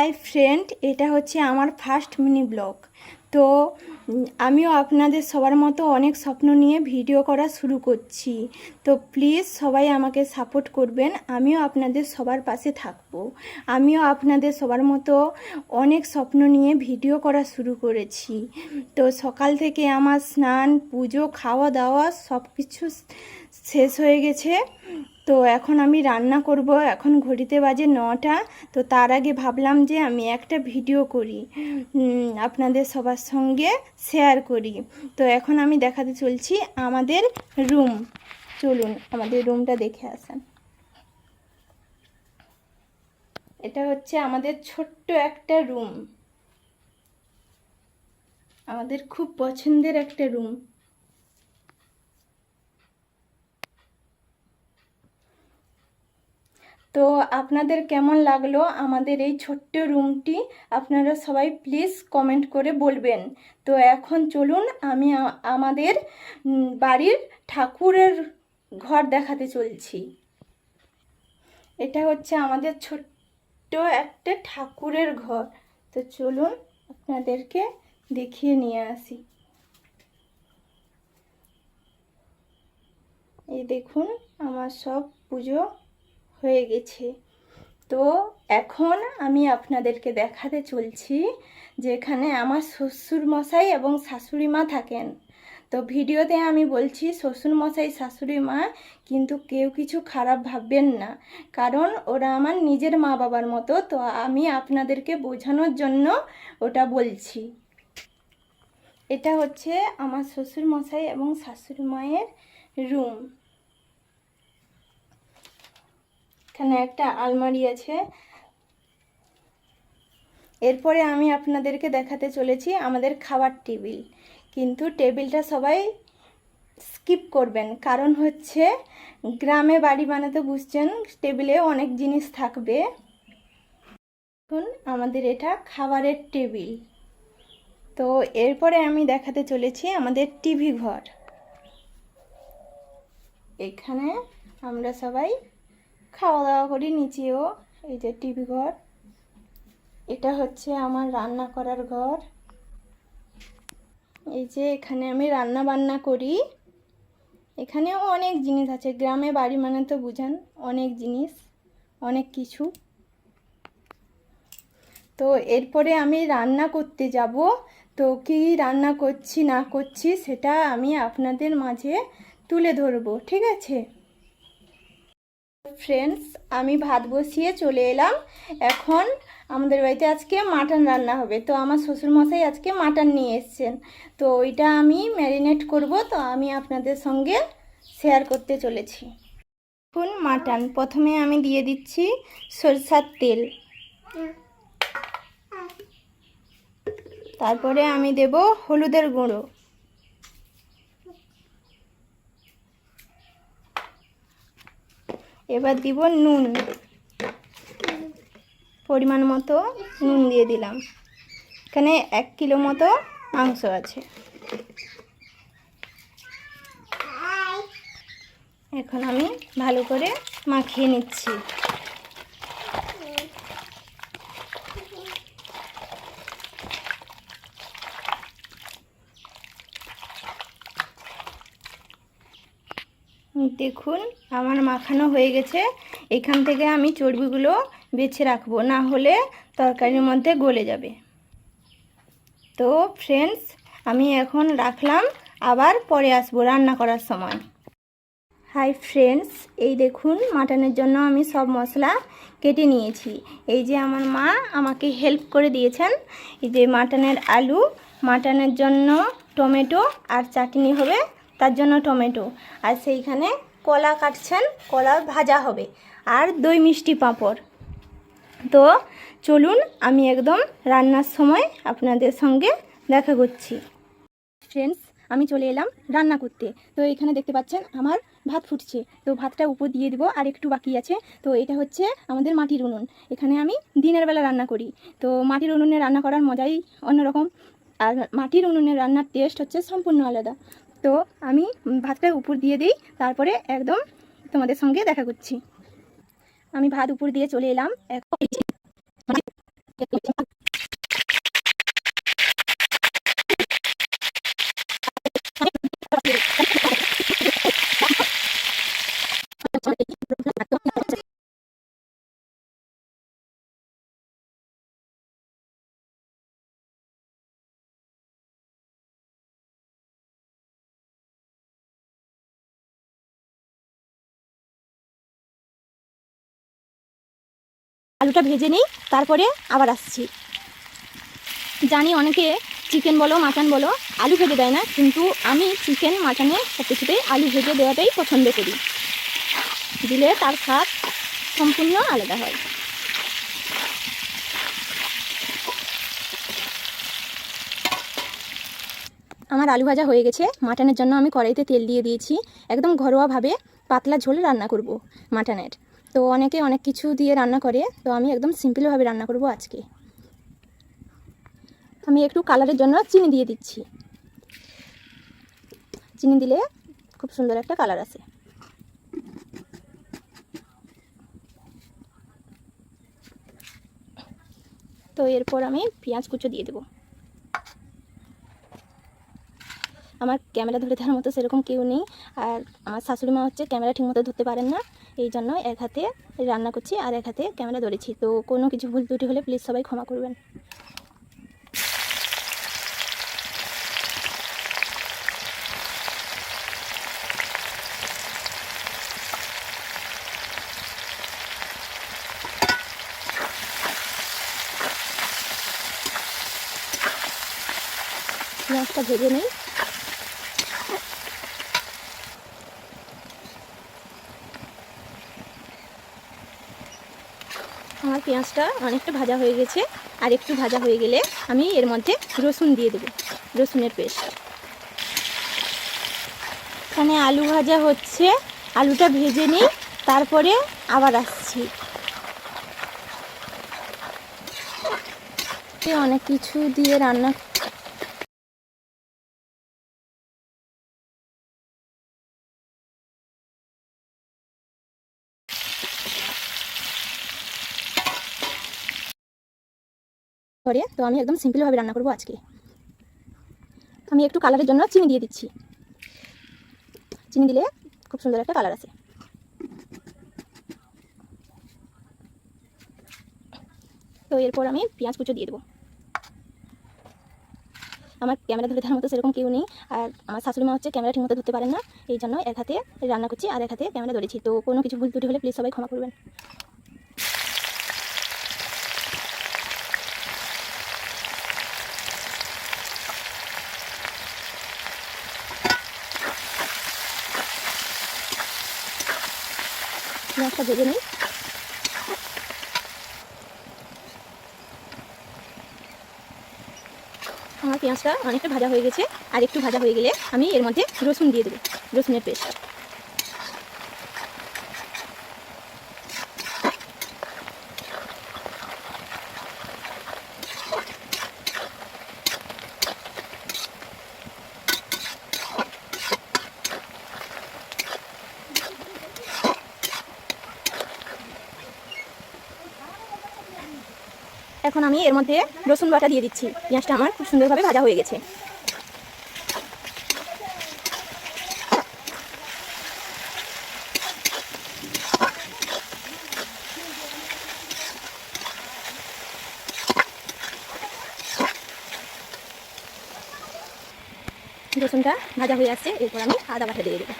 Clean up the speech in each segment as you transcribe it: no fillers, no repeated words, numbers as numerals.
Hi friend, এটা হচ্ছে আমার ফার্স্ট মিনি ব্লগ। তো আমিও আপনাদের সবার মতো অনেক স্বপ্ন নিয়ে ভিডিও করা শুরু করছি। তো প্লিজ সবাই আমাকে সাপোর্ট করবেন, আমিও আপনাদের সবার পাশে থাকবো। আমিও আপনাদের সবার মতো অনেক স্বপ্ন নিয়ে ভিডিও করা শুরু করেছি। তো সকাল থেকে আমার স্নান, পুজো, খাওয়া দাওয়া সব কিছু শেষ হয়ে গেছে। তো এখন আমি রান্না করব। এখন ঘড়িতে বাজে 9টা। তো তার আগে ভাবলাম যে আমি একটা ভিডিও করি, আপনাদের সবার সঙ্গে শেয়ার করি। তো এখন আমি দেখাতে চলছি আমাদের রুম। চলুন আমাদের রুমটা দেখে আসেন। এটা হচ্ছে আমাদের ছোট্ট একটা রুম, আমাদের খুব পছন্দের একটা রুম। তো আপনাদের কেমন লাগলো আমাদের এই ছোট্ট রুমটি, আপনারা সবাই প্লিজ কমেন্ট করে বলবেন। তো এখন চলুন আমি আমাদের বাড়ির ঠাকুরের ঘর দেখাতে চলছি। এটা হচ্ছে আমাদের ছোট্ট একটা ঠাকুরের ঘর। তো চলুন আপনাদেরকে দেখিয়ে নিয়ে আসি। এই দেখুন আমার সব পুজো হয়ে গেছে। তো এখন আমি আপনাদেরকে দেখাতে চলছি যেখানে আমার শ্বশুর মশাই এবং শাশুড়ি মা থাকেন। তো ভিডিওতে আমি বলছি শ্বশুর মশাই শাশুড়ি মা, কিন্তু কেউ কিছু খারাপ ভাববেন না, কারণ ওরা আমার নিজের মা বাবার মতো। তো আমি আপনাদেরকে বোঝানোর জন্য ওটা বলছি। এটা হচ্ছে আমার শ্বশুর মশাই এবং শাশুড়ি মায়ের রুম। এখানে একটা আলমারি আছে। এরপরে আমি আপনাদেরকে দেখাতে চলেছি আমাদের খাবার টেবিল। কিন্তু টেবিলটা সবাই স্কিপ করবেন, কারণ হচ্ছে গ্রামে বাড়ি বানাতে বুঝছেন টেবিলে অনেক জিনিস থাকবে। এখন আমাদের এটা খাবারের টেবিল। তো এরপরে আমি দেখাতে চলেছি আমাদের টিভি ঘর। এখানে আমরা সবাই খাওয়া দাওয়া করি, নিচেও এই যে টিভি ঘর। এটা হচ্ছে আমার রান্না করার ঘর। এই যে এখানে আমি রান্না বান্না করি। এখানেও অনেক জিনিস আছে, গ্রামে বাড়ি মানে তো বুঝেন অনেক জিনিস, অনেক কিছু। তো এরপরে আমি রান্না করতে যাব। তো কি রান্না করছি না করছি সেটা আমি আপনাদের মাঝে তুলে ধরবো, ঠিক আছে ফ্রেন্ডস? আমি ভাত বসিয়ে চলে এলাম। এখন আমাদের বাড়িতে আজকে মাটন রান্না হবে। তো আমার শ্বশুরমশাই আজকে মাটন নিয়ে এসছেন। তো ওইটা আমি ম্যারিনেট করব। তো আমি আপনাদের সঙ্গে শেয়ার করতে চলেছি। এখন মাটন প্রথমে আমি দিয়ে দিচ্ছি সরষের তেল, তারপরে আমি দেব হলুদের গুঁড়ো, এবার দিব নুন, পরিমাণ মতো নুন দিয়ে দিলাম। এখানে 1 কিলো মতো মাংস আছে। এখন আমি ভালো করে মাখিয়ে নিচ্ছি। দেখুন আমার মাখানো হয়ে গেছে। এখান থেকে আমি চর্বিগুলো বেছে রাখবো, না হলে তরকারির মধ্যে গলে যাবে। তো ফ্রেন্ডস আমি এখন রাখলাম, আবার পরে আসবো রান্না করার সময়। হাই ফ্রেন্ডস, এই দেখুন মাটনের জন্য আমি সব মশলা কেটে নিয়েছি। এই যে আমার মা আমাকে হেল্প করে দিয়েছেন। এই যে মাটনের আলু, মাটনের জন্য টমেটো আর চাটনি হবে, তার জন্য টমেটো, আর সেইখানে কলা কাটছেন, কলা ভাজা হবে, আর দই মিষ্টি পাঁপড়। তো চলুন আমি একদম রান্নার সময় আপনাদের সঙ্গে দেখা করছি। ফ্রেন্ডস আমি চলে এলাম রান্না করতে। তো এখানে দেখতে পাচ্ছেন আমার ভাত ফুটছে। তো ভাতটা উপর দিয়ে দিব, আর একটু বাকি আছে। তো এটা হচ্ছে আমাদের মাটির উনুন। এখানে আমি দিনের বেলা রান্না করি। তো মাটির উনুনে রান্না করার মজাই অন্যরকম, আর মাটির উনুনের রান্নার টেস্ট হচ্ছে সম্পূর্ণ আলাদা। তো আমি ভাতটা উপর দিয়ে দিই, তারপরে একদম তোমাদের সঙ্গে দেখা করছি। আমি ভাত উপর দিয়ে চলে এলাম। এখন আলুটা ভেজে নিই, তারপরে আবার আসছি। জানি অনেকে চিকেন বলো মাটন বলো আলু ভেজে দেয় না, কিন্তু আমি চিকেন মাটনে সব কিছুতেই আলু ভেজে দেওয়াটাই পছন্দ করি, দিলে তার স্বাদ সম্পূর্ণ আলাদা হয়। আমার আলু ভাজা হয়ে গেছে। মাটনের জন্য আমি কড়াইতে তেল দিয়ে দিয়েছি। একদম ঘরোয়াভাবে পাতলা ঝোল রান্না করব মাটনের। তো অনেকে অনেক কিছু দিয়ে রান্না করে, তো আমি একদম সিম্পলভাবে রান্না করব আজকে। আমি একটু কালারের জন্য চিনি দিয়ে দিচ্ছি। চিনি দিলে খুব সুন্দর একটা কালার আসে। তো এরপর আমি পেঁয়াজ কুচো দিয়ে দেবো। আমার ক্যামেরা ধরে দেওয়ার মতো সেরকম কেউ নেই, আর আমার শাশুড়ি মা হচ্ছে ক্যামেরা ঠিকমতো ধরতে পারেন না, এই জন্য এক হাতে রান্না করছি আর এক হাতে ক্যামেরা ধরেছি। তো কোনো কিছু ভুল ত্রুটি হলে প্লিজ সবাই ক্ষমা করবেন। পেঁয়াজটা ভেজে নিই। আমার পেঁয়াজটা অনেকটা ভাজা হয়ে গেছে, আর একটু ভাজা হয়ে গেলে আমি এর মধ্যে রসুন দিয়ে দেবো, রসুনের পেস্ট। এখানে আলু ভাজা হচ্ছে, আলুটা ভেজে নিই, তারপরে আবার আসছি। অনেক কিছু দিয়ে রান্না করে, তো আমি একদম সিম্পলভাবে রান্না করব আজকে। আমি একটু কালারের জন্য চিনি দিয়ে দিচ্ছি। চিনি দিলে খুব সুন্দর একটা কালার আসে। তো এরপর আমি পেঁয়াজ কুচো দিয়ে দেবো। আমার ক্যামেরা ধরে দেওয়ার মতো সেরকম কেউ নেই, আর আমার শাশুড়ি মা হচ্ছে ক্যামেরা ঠিকমতো ধরতে পারেন না, এই জন্য এক হাতে রান্না করছি আর এক হাতে ক্যামেরা ধরেছি। তো কোনো কিছু ভুল ত্রুটি হলে প্লিজ সবাই ক্ষমা করবেন। পেঁয়াজটা ভেজে নিই। আমার পেঁয়াজটা অনেকটা ভাজা হয়ে গেছে, আর একটু ভাজা হয়ে গেলে আমি এর মধ্যে রসুন দিয়ে দেবো, রসুনের পেস্ট। এখন আমি এর মধ্যে রসুন বাটা দিয়ে দিচ্ছি। পেঁয়াজটা আমার খুব সুন্দরভাবে ভাজা হয়ে গেছে। রসুনটা ভাজা হয়ে আসছে, এরপর আমি আদা বাটা দিয়ে দেবো।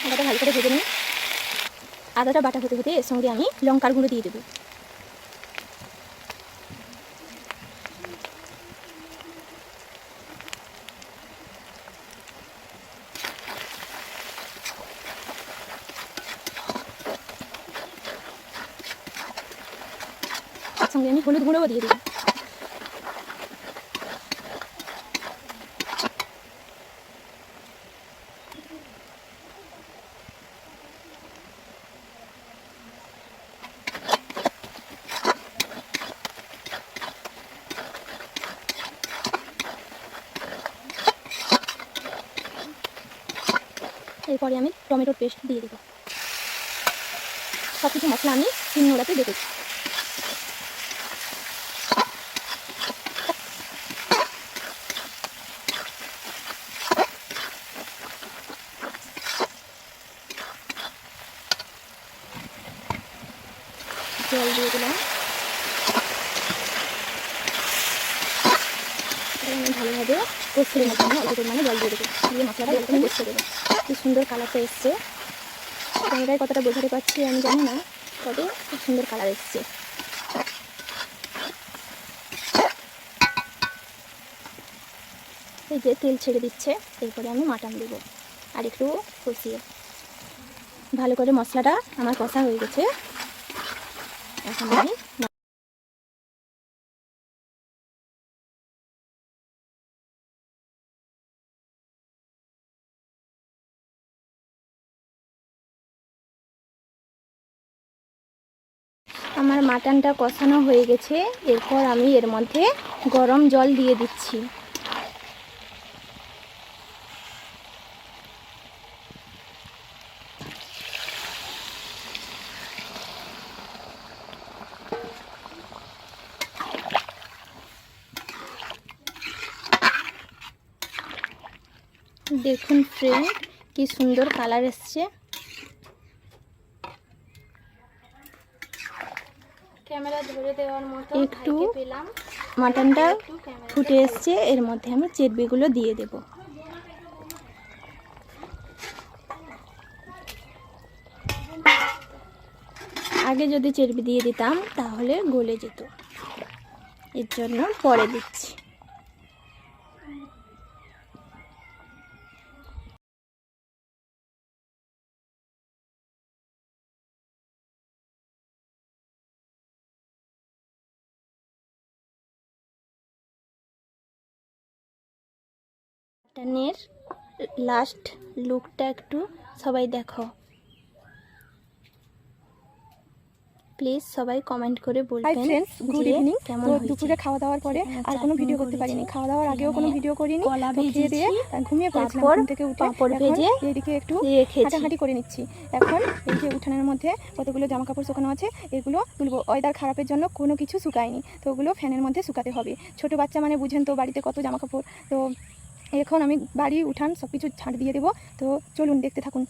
আদাটা ভালো করে ভেজে নিই। আদাটা বাটা হতে হতে এর সঙ্গে আমি লঙ্কার গুঁড়ো দিয়ে দেবো। তার সঙ্গে আমি হলুদ গুঁড়োও দিয়ে দেবো। এরপরে আমি টমেটোর পেস্ট দিয়ে দেবো। সব কিছু মশলা আমি শিলনোড়াতে দেখেছি। জল দিয়ে দিলাম, আমি ভালোভাবে কষিয়ে নেব। আমি অল্প পরিমাণে জল দিয়ে দেবো, দিয়ে মশলাটা এরকম কষিয়ে দেবো। কি সুন্দর কালারটা এসছে, ক্যামেরায় কতটা বোঝাতে পারছি আমি জানি না, তবে খুব সুন্দর কালার এসছে। এই যে তেল ছেড়ে দিচ্ছে, এরপরে আমি মাটন দেবো আর একটু কষিয়ে। ভালো করে মশলাটা আমার কষা হয়ে গেছে, এখন আমি আমার মাটনটা কষানো হয়ে গেছে। এরপর আমি এর মধ্যে গরম জল দিয়ে দিচ্ছি। দেখুন ফ্রেন্ড, কি সুন্দর কালার এসছে। ক্যামেরা ধরে দেওয়ার মতো একটু মাটনটা ফুটে এসছে, এর মধ্যে আমি চর্বিগুলো দিয়ে দেব। আগে যদি চর্বি দিয়ে দিতাম তাহলে গলে যেত, এর জন্য পরে দিচ্ছি। মাটনের লাস্ট লুকটা একটু সবাই দেখো, প্লিজ সবাই কমেন্ট করে বলবেন। Good evening. তো দুপুরে খাওয়া দাওয়ার পরে আর কোনো ভিডিও করতে পারিনি, খাওয়া দাওয়ার আগেও কোনো ভিডিও করিনি, খেয়ে দিয়ে ঘুমিয়ে পড়েছিলাম। ঘুম থেকে উঠে এদিকে একটু হাঁটাহাঁটি করে নিচ্ছি। এখন এই যে উঠানের মধ্যে কতগুলো জামা কাপড় শুকানো আছে, এগুলো তুলবো। ওয়েদার খারাপের জন্য কোনো কিছু শুকায়নি, তো ওগুলো ফ্যানের মধ্যে শুকাতে হবে। ছোট বাচ্চা মানে বুঝেন তো, বাড়িতে কত জামা কাপড়। তো এখন আমি বাড়ি উঠান সব কিছু ঝাঁট দিয়ে দেবো। তো চলুন দেখতে থাকুন।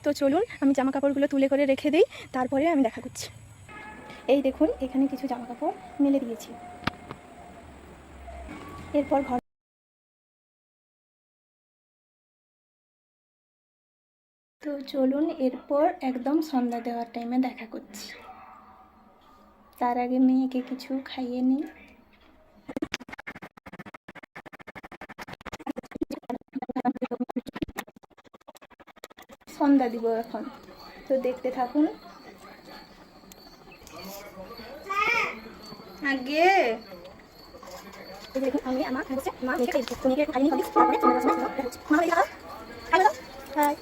তো চলুন আমি জামা কাপড়গুলো তুলে করে রেখে দিই, তারপরে আমি দেখা করছি। এই দেখুন, এখানে কিছু জামা কাপড় মেলে দিয়েছি। এরপর ঘর তো চলুন এরপর একদম সন্ধ্যা দেওয়ার টাইমে দেখা করছি। তার আগে মেয়েকে কিছু খাইয়ে নিই। সন্ধ্যা দিব এখন, তো দেখতে থাকুন। আগে দেখুন আমি আমার মা মেয়েকে খাইয়ে নিই, তারপরে হাই।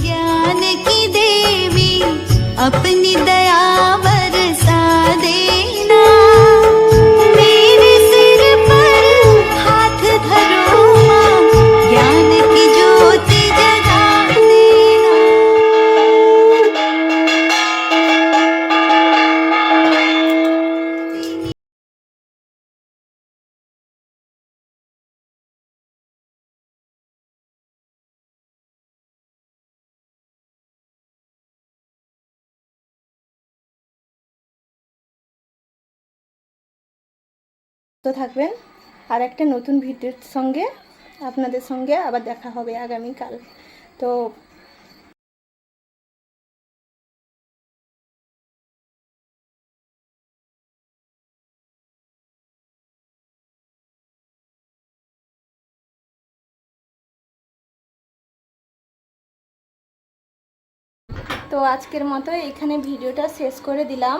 ज्ञान की देवी अपनी दया बरसा देना, मेरे सिर पर हाथ धरो माँ, ज्ञान की ज्योति जगा देना। তো থাকবেন, আর একটা নতুন ভিডিওর সঙ্গে আপনাদের সঙ্গে আবার দেখা হবে আগামীকাল। তো তো আজকের মতো এখানে ভিডিওটা শেষ করে দিলাম।